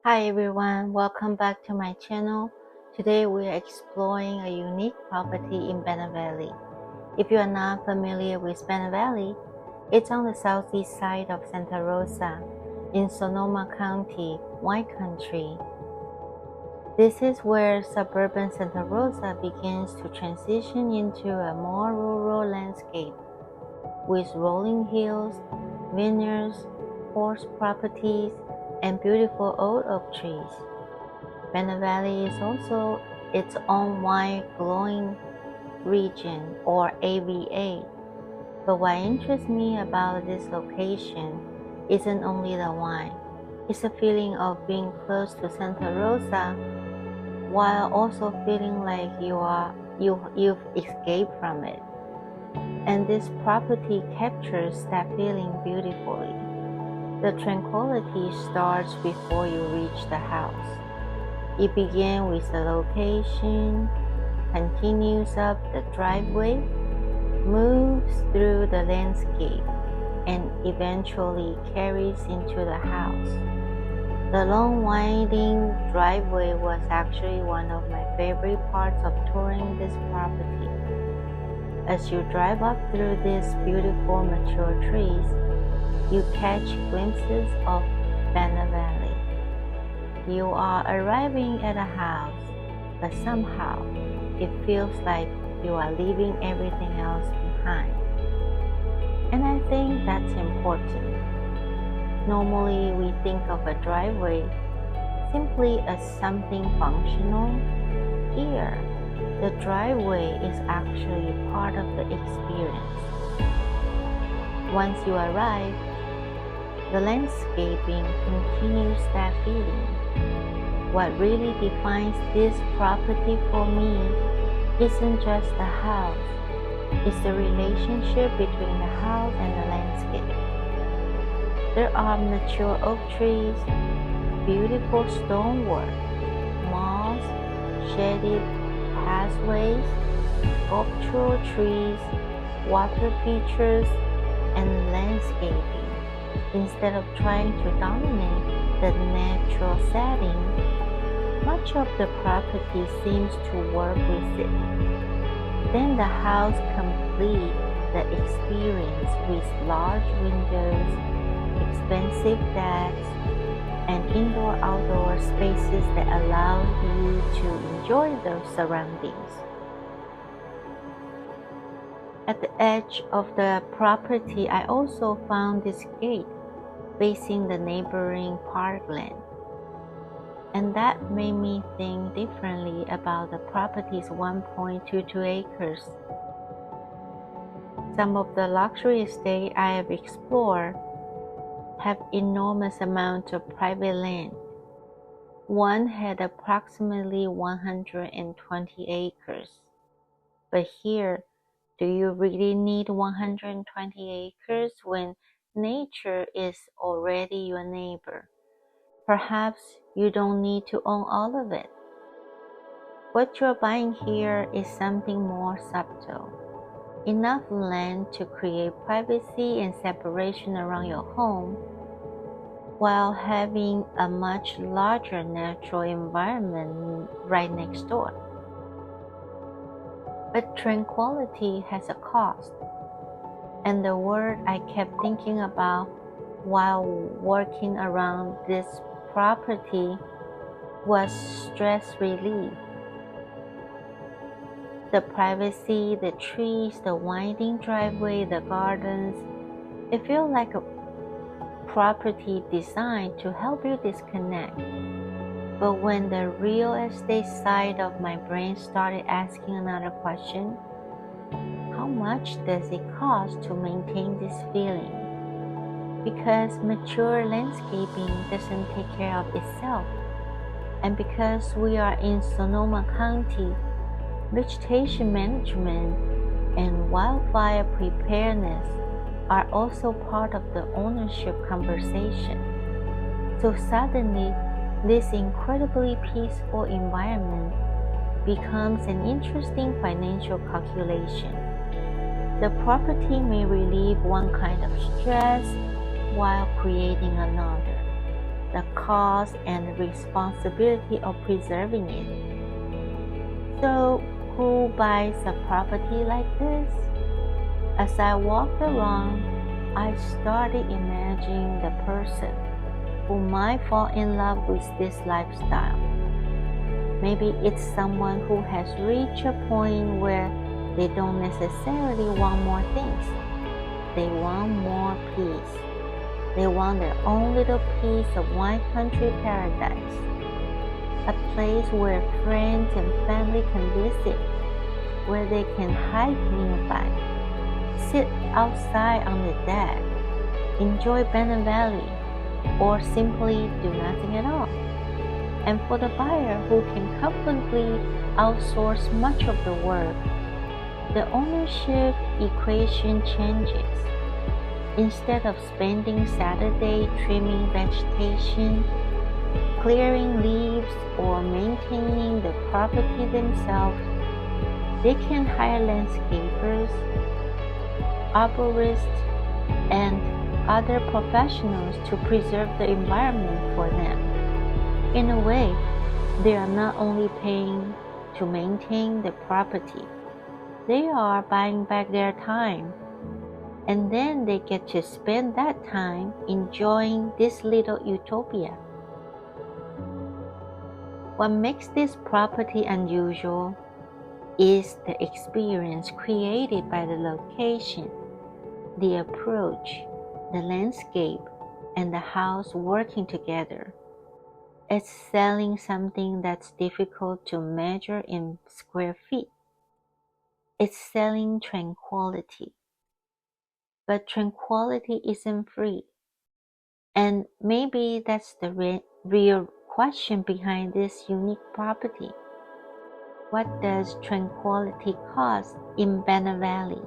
Hi everyone, welcome back to my channel. Today we are exploring a unique property in Bennett Valley. If you are not familiar with Bennett Valley, it's on the southeast side of Santa Rosa in Sonoma County, wine country. This is where suburban Santa Rosa begins to transition into a more rural landscape with rolling hills, vineyards, horse properties, and beautiful old oak trees. Bennett Valley is also its own wine growing region, or AVA. But what interests me about this location isn't only the wine, it's a feeling of being close to Santa Rosa while also feeling like you've escaped from it. And this property captures that feeling beautifully. The tranquility starts before you reach the house. It begins with the location, continues up the driveway, moves through the landscape, and eventually carries into the house. The long winding driveway was actually one of my favorite parts of touring this property. As you drive up through these beautiful mature trees, you catch glimpses of Bennett Valley. You are arriving at a house, but somehow it feels like you are leaving everything else behind. And I think that's important. Normally we think of a driveway simply as something functional. Here, the driveway is actually part of the experience. Once you arrive, the landscaping continues that feeling. What really defines this property for me isn't just the house, it's the relationship between the house and the landscape. There are mature oak trees, beautiful stonework, moss, shaded pathways, sculptural trees, water features, and landscaping. Instead of trying to dominate the natural setting, much of the property seems to work with it. Then the house completes the experience with large windows, expansive decks, and indoor-outdoor spaces that allow you to enjoy those surroundings. At the edge of the property, I also found this gate facing the neighboring parkland, and that made me think differently about the property's 1.22 acres. Some of the luxury estates I have explored have enormous amounts of private land. One had approximately 120 acres. But here, do you really need 120 acres when nature is already your neighbor? Perhaps you don't need to own all of it. What you're buying here is something more subtle. Enough land to create privacy and separation around your home, while having a much larger natural environment right next door. But tranquility has a cost, and the word I kept thinking about while working around this property was stress relief. The privacy, the trees, the winding driveway, the gardens, it feels like a property designed to help you disconnect. But when the real estate side of my brain started asking another question, how much does it cost to maintain this feeling? Because mature landscaping doesn't take care of itself, and because we are in Sonoma County, vegetation management and wildfire preparedness are also part of the ownership conversation. So suddenly, this incredibly peaceful environment becomes an interesting financial calculation. The property may relieve one kind of stress while creating another. the cost and the responsibility of preserving it. So, who buys a property like this? As I walked around, I started imagining the person who might fall in love with this lifestyle. Maybe it's someone who has reached a point where they don't necessarily want more things. They want more peace. They want their own little piece of wine country paradise. A place where friends and family can visit, where they can hike nearby, sit outside on the deck, enjoy Bennett Valley, or simply do nothing at all. And for the buyer who can comfortably outsource much of the work, the ownership equation changes. Instead of spending Saturday trimming vegetation, clearing leaves, or maintaining the property themselves, they can hire landscapers, arborists, and other professionals to preserve the environment for them. In a way, they are not only paying to maintain the property, they are buying back their time. And then they get to spend that time enjoying this little utopia. What makes this property unusual is the experience created by the location, the approach, the landscape, and the house working together. It's selling something that's difficult to measure in square feet. It's selling tranquility. But tranquility isn't free. And maybe that's the real question behind this unique property. What does tranquility cost in Bennett Valley?